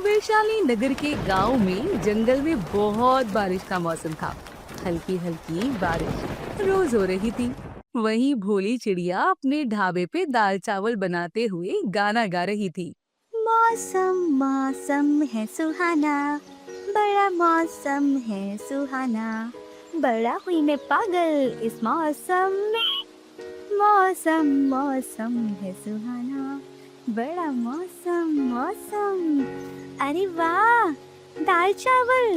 वैशाली नगर के गांव में जंगल में बहुत बारिश का मौसम था। हल्की हल्की बारिश रोज हो रही थी। वहीं भोली चिड़िया अपने ढाबे पे दाल चावल बनाते हुए गाना गा रही थी। मौसम मौसम है सुहाना, बड़ा मौसम है सुहाना, बड़ा हुई मैं पागल इस मौसम में। मौसम मौसम है सुहाना, बड़ा मौसम मौसम। अरे वाह, दाल चावल।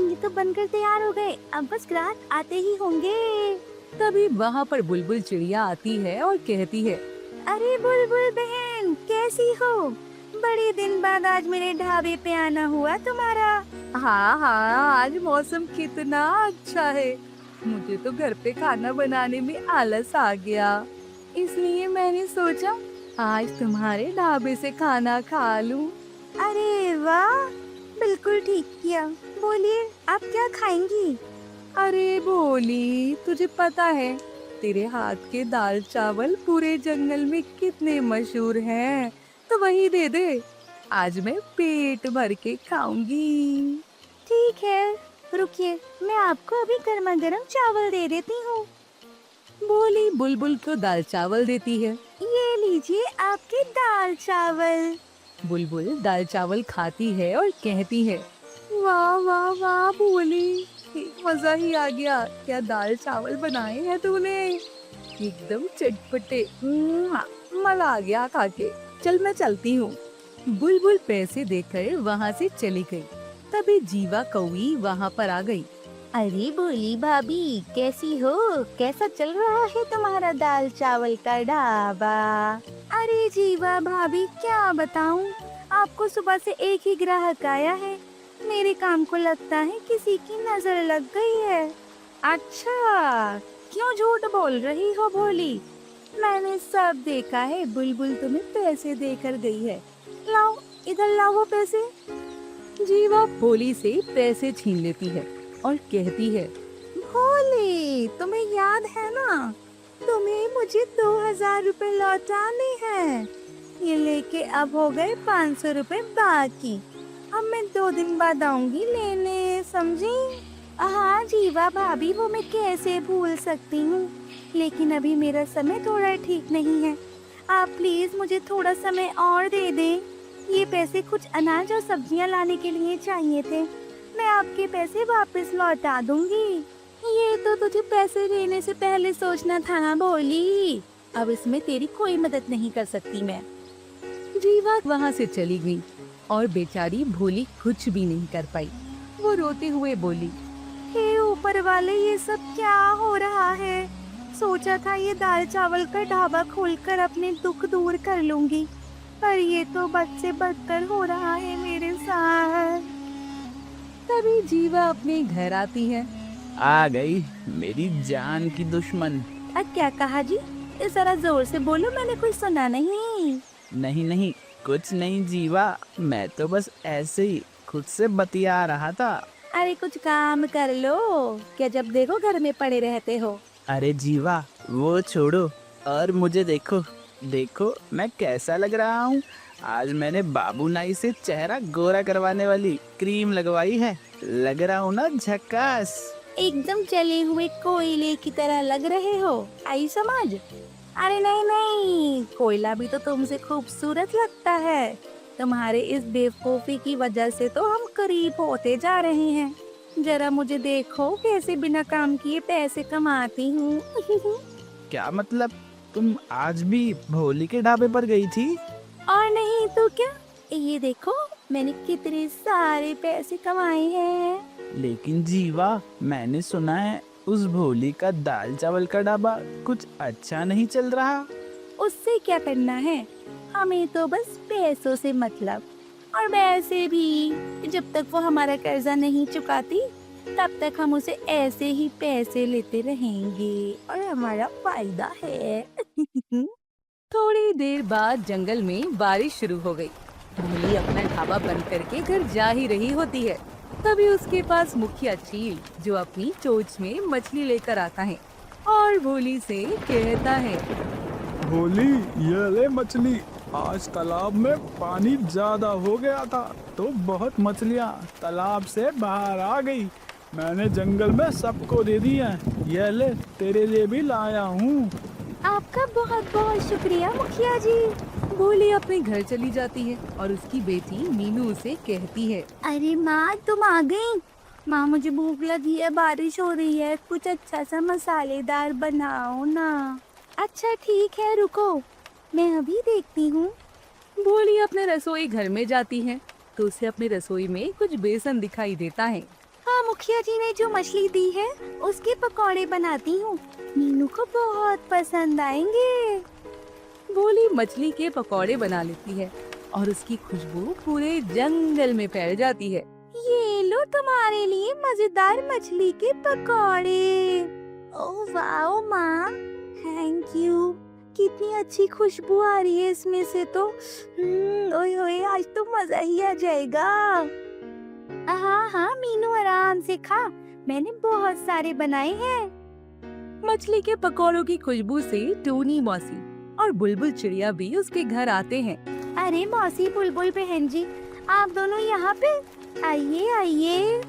ये तो बनकर तैयार हो गए, अब बस ग्राहक आते ही होंगे। तभी वहां पर बुलबुल चिड़िया आती है और कहती है, अरे बुलबुल बहन, कैसी हो? बड़े दिन बाद आज मेरे ढाबे पे आना हुआ तुम्हारा। हाँ हाँ, आज मौसम कितना अच्छा है। मुझे तो घर पे खाना बनाने में आलस आ गया, इसलिए मैंने सोचा आज तुम्हारे ढाबे से खाना खा लूं। अरे वाह, बिल्कुल ठीक किया। बोलिए, आप क्या खाएंगी? अरे भोली, तुझे पता है तेरे हाथ के दाल चावल पूरे जंगल में कितने मशहूर हैं, तो वही दे दे। आज मैं पेट भर के खाऊंगी। ठीक है, रुकिए, मैं आपको अभी गर्मा गर्म चावल दे देती हूँ। भोली बुलबुल को दाल चावल देती है। ये लीजिए आपके दाल चावल। बुलबुल दाल चावल खाती है और कहती है, वाह वाह वाह भोली, मजा ही आ गया। क्या दाल चावल बनाए हैं तूने, एकदम चटपटे। मजा आ गया खा के। चल मैं चलती हूँ। बुलबुल पैसे देकर वहाँ से चली गई। तभी जीवा कौवी वहाँ पर आ गई। अरे बोली भाभी, कैसी हो? कैसा चल रहा है तुम्हारा दाल चावल का ढाबा? अरे जीवा भाभी, क्या बताऊं, आपको सुबह से एक ही ग्राहक आया है। मेरे काम को लगता है किसी की नजर लग गई है। अच्छा, क्यों झूठ बोल रही हो भोली? मैंने सब देखा है, बुलबुल तुम्हें पैसे देकर गई है। लाओ, इधर लाओ वो पैसे। जीवा भोली से पैसे छीन लेती है और कहती है, भोली, तुम्हें याद है ना, तुम्हें मुझे 2000 रुपए लौटाने हैं। ये लेके अब हो गए 500 रुपए बाकी। अब मैं 2 दिन बाद आऊंगी लेने, समझी? हाँ जीवा भाभी, वो मैं कैसे भूल सकती हूँ, लेकिन अभी मेरा समय थोड़ा ठीक नहीं है। आप प्लीज मुझे थोड़ा समय और दे दें। ये पैसे कुछ अनाज और सब्जियाँ लाने के लिए चाहिए थे। मैं आपके पैसे वापस लौटा दूंगी। ये तो तुझे पैसे देने से पहले सोचना था ना भोली। अब इसमें तेरी कोई मदद नहीं कर सकती मैं। जीवा वहाँ से चली गई और बेचारी भोली कुछ भी नहीं कर पाई। वो रोते हुए बोली, हे ऊपर वाले, ये सब क्या हो रहा है? सोचा था ये दाल चावल का ढाबा खोलकर अपने दुख दूर कर लूंगी, पर ये तो बद से बदतर हो रहा है मेरे साथ। तभी जीवा अपने घर आती है। आ गई मेरी जान की दुश्मन। क्या कहा जी? जरा जोर से बोलो, मैंने कुछ सुना नहीं। नहीं नहीं, कुछ नहीं जीवा, मैं तो बस ऐसे ही खुद से बतिया रहा था। अरे कुछ काम कर लो, क्या जब देखो घर में पड़े रहते हो? अरे जीवा, वो छोड़ो और मुझे देखो, देखो मैं कैसा लग रहा हूँ। आज मैंने बाबू नाई से चेहरा गोरा करवाने वाली क्रीम लगवाई है। लग रहा हूँ ना झकास। एकदम जले हुए कोयले की तरह लग रहे हो, आई समझ? अरे नहीं नहीं, कोयला भी तो तुमसे खूबसूरत लगता है। तुम्हारे इस बेवकूफी की वजह से तो हम करीब होते जा रहे हैं। जरा मुझे देखो कैसे बिना काम किए पैसे कमाती हूँ। क्या मतलब, तुम आज भी भोली के ढाबे पर गई थी? और नहीं तो क्या, ये देखो मैंने कितने सारे पैसे कमाए हैं। लेकिन जीवा, मैंने सुना है उस भोली का दाल चावल का ढाबा कुछ अच्छा नहीं चल रहा। उससे क्या करना है, हमें तो बस पैसों से मतलब। और वैसे भी जब तक वो हमारा कर्जा नहीं चुकाती, तब तक हम उसे ऐसे ही पैसे लेते रहेंगे और हमारा फायदा है। थोड़ी देर बाद जंगल में बारिश शुरू हो गई। भोली अपना ढाबा बंद करके घर जा ही रही होती है। तभी उसके पास मुखिया चील, जो अपनी चोंच में मछली लेकर आता है और भोली से कहता है, भोली, ये ले मछली, आज तालाब में पानी ज्यादा हो गया था तो बहुत मछलियाँ तालाब से बाहर आ गई। मैंने जंगल में सबको दे दी हैं। ये ले, तेरे लिए भी लाया हूँ। आपका बहुत बहुत शुक्रिया मुखिया जी। भोली अपने घर चली जाती है और उसकी बेटी मीनू उसे कहती है, अरे माँ, तुम आ गई। माँ, मुझे भूख लगी है, बारिश हो रही है, कुछ अच्छा सा मसालेदार बनाओ ना। अच्छा ठीक है, रुको, मैं अभी देखती हूँ। भोली अपने रसोई घर में जाती है तो उसे अपने रसोई में कुछ बेसन दिखाई देता है। हाँ, मुखिया जी ने जो मछली दी है उसके पकौड़े बनाती हूँ, मीनू को बहुत पसंद आएंगे। भोली मछली के पकौड़े बना लेती है और उसकी खुशबू पूरे जंगल में फैल जाती है। ये लो तुम्हारे लिए मजेदार मछली के पकौड़े। ओह वाओ माँ, थैंक यू। कितनी अच्छी खुशबू आ रही है इसमें से तो। ओए ओए, आज तो मजा ही आ जाएगा। हाँ हाँ मीनू, आराम से खा, मैंने बहुत सारे बनाए हैं। मछली के पकौड़ों की खुशबू से टोनी मौसी और बुलबुल चिड़िया भी उसके घर आते हैं। अरे मौसी, बुलबुल बहन जी, आप दोनों यहाँ पे आइए आइए।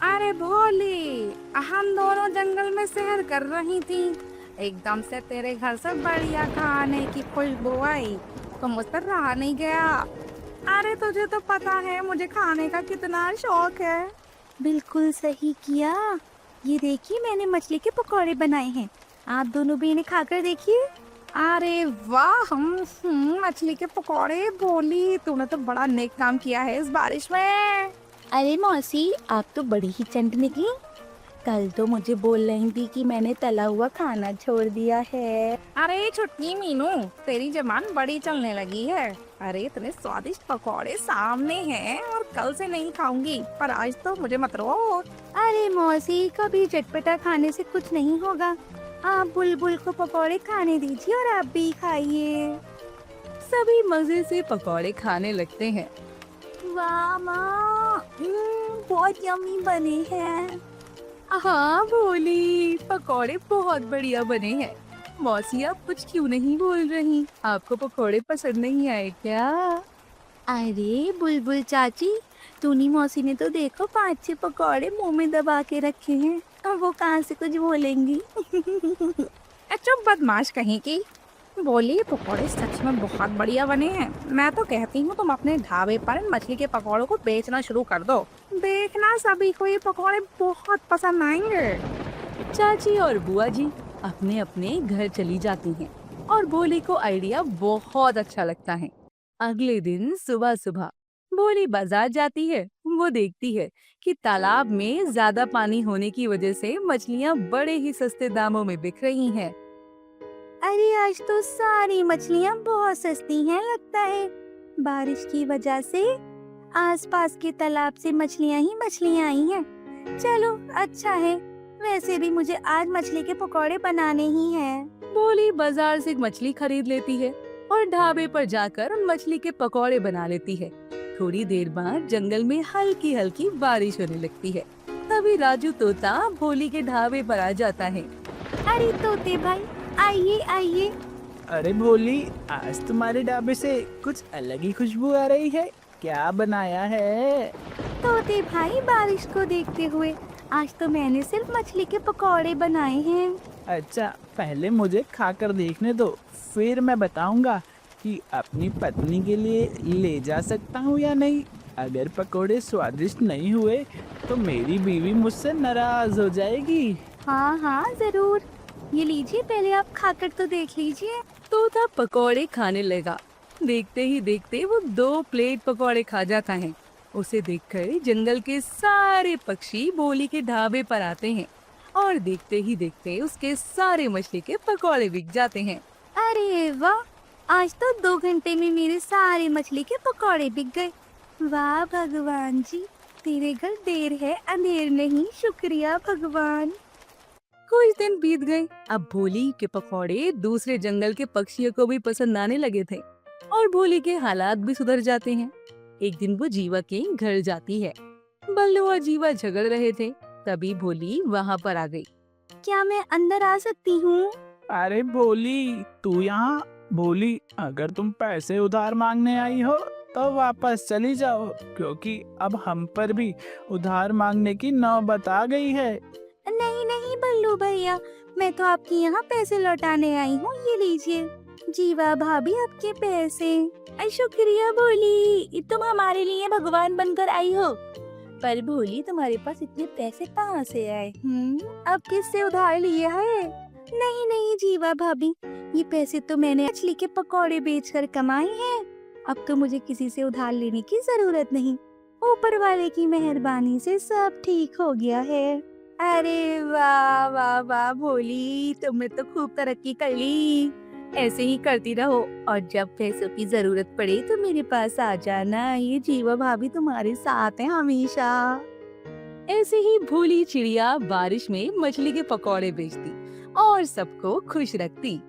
अरे भोली, हम दोनों जंगल में सैर कर रही थी, एकदम से तेरे घर से बढ़िया खाने की खुशबू आई तो मुझसे रहा नहीं गया। अरे तुझे तो पता है मुझे खाने का कितना शौक है। बिल्कुल सही किया। ये देखिए, मैंने मछली के पकौड़े बनाए हैं, आप दोनों भी इन्हें खाकर देखिए। अरे वाह, हम मछली के पकौड़े। भोली, तूने तो बड़ा नेक काम किया है इस बारिश में। अरे मौसी, आप तो बड़ी ही चंट निकली। कल तो मुझे बोल रही थी कि मैंने तला हुआ खाना छोड़ दिया है। अरे छुटकी मीनू, तेरी जबान बड़ी चलने लगी है। अरे इतने स्वादिष्ट पकौड़े सामने हैं और कल से नहीं खाऊंगी, पर आज तो मुझे मत रोक। अरे मौसी, कभी चटपटा खाने से कुछ नहीं होगा। आप बुलबुल को पकौड़े खाने दीजिए और आप भी खाइए। सभी मजे से पकौड़े खाने लगते हैं। वाह माँ, बहुत यम्मी बने हैं। हाँ भोली, पकौड़े बहुत बढ़िया बने हैं। मौसी, आप कुछ क्यों नहीं बोल रही? आपको पकौड़े पसंद नहीं आए क्या? अरे बुलबुल चाची, टूनी मौसी ने तो देखो 5-6 पकौड़े मुंह में दबा के रखे हैं, अब वो कहाँ से कुछ बोलेंगी। चुप बदमाश कहीं की। बोली, पकौड़े सच में बहुत बढ़िया बने हैं। मैं तो कहती हूँ तुम अपने ढाबे पर इन मछली के पकौड़ों को बेचना शुरू कर दो। देखना सभी को ये पकौड़े बहुत पसंद आएंगे। चाची और बुआ जी अपने अपने घर चली जाती हैं और भोली को आइडिया बहुत अच्छा लगता है। अगले दिन सुबह सुबह भोली बाजार जाती है। वो देखती है कि तालाब में ज्यादा पानी होने की वजह से मछलियाँ बड़े ही सस्ते दामों में बिक रही हैं। अरे आज तो सारी मछलियाँ बहुत सस्ती हैं लगता है। बारिश की वजह से आसपास के तालाब से मछलियाँ ही मछलियाँ आई हैं। चलो अच्छा है, वैसे भी मुझे आज मछली के पकौड़े बनाने ही हैं। भोली बाजार से मछली खरीद लेती है और ढाबे पर जाकर उन मछली के पकौड़े बना लेती है। थोड़ी देर बाद जंगल में हल्की हल्की बारिश होने लगती है। तभी राजू तोता भोली के ढाबे पर आ जाता है। अरे तोते भाई, आइए आइए। अरे भोली, आज तुम्हारे ढाबे से कुछ अलग ही खुशबू आ रही है। क्या बनाया है? तोते भाई, बारिश को देखते हुए आज तो मैंने सिर्फ मछली के पकौड़े बनाए हैं। अच्छा, पहले मुझे खाकर देखने दो, फिर मैं बताऊंगा कि अपनी पत्नी के लिए ले जा सकता हूँ या नहीं। अगर पकोड़े स्वादिष्ट नहीं हुए तो मेरी बीवी मुझसे नाराज हो जाएगी। हाँ हाँ जरूर, ये लीजिए, पहले आप खाकर तो देख लीजिए। तोता पकौड़े खाने लगा। देखते ही देखते वो 2 प्लेट पकौड़े खा जाता है। उसे देखकर जंगल के सारे पक्षी भोली के ढाबे पर आते हैं और देखते ही देखते उसके सारे मछली के पकौड़े बिक जाते हैं। अरे वाह, आज तो 2 घंटे में मेरे सारे मछली के पकौड़े बिक गए। वाह भगवान जी, तेरे घर देर है अंधेर नहीं, शुक्रिया भगवान। कुछ दिन बीत गए। अब भोली के पकौड़े दूसरे जंगल के पक्षियों को भी पसंद आने लगे थे और भोली के हालात भी सुधर जाते हैं। एक दिन वो जीवा के घर जाती है। बल्लू और जीवा झगड़ रहे थे, तभी भोली वहाँ पर आ गई। क्या मैं अंदर आ सकती हूँ? अरे भोली, तू यहाँ भोली, अगर तुम पैसे उधार मांगने आई हो तो वापस चली जाओ, क्योंकि अब हम पर भी उधार मांगने की नौबत आ गई है। नहीं नहीं बल्लू भैया, मैं तो आपके यहाँ पैसे लौटाने आई हूँ, ये लीजिए। जीवा भाभी आपके पैसे। शुक्रिया भोली, तुम हमारे लिए भगवान बनकर आई हो। पर भोली, तुम्हारे पास इतने पैसे कहाँ से आए? अब किससे उधार लिए है? नहीं नहीं जीवा भाभी, ये पैसे तो मैंने मछली के पकौड़े बेचकर कमाए हैं। अब तो मुझे किसी से उधार लेने की जरूरत नहीं। ऊपर वाले की मेहरबानी से सब ठीक हो गया है। अरे वाह वाह वाह भोली, तुमने तो खूब तरक्की कर ली। ऐसे ही करती रहो और जब पैसों की जरूरत पड़े तो मेरे पास आ जाना। ये जीवा भाभी तुम्हारे साथ है हमेशा। ऐसे ही भोली चिड़िया बारिश में मछली के पकौड़े बेचती और सबको खुश रखती।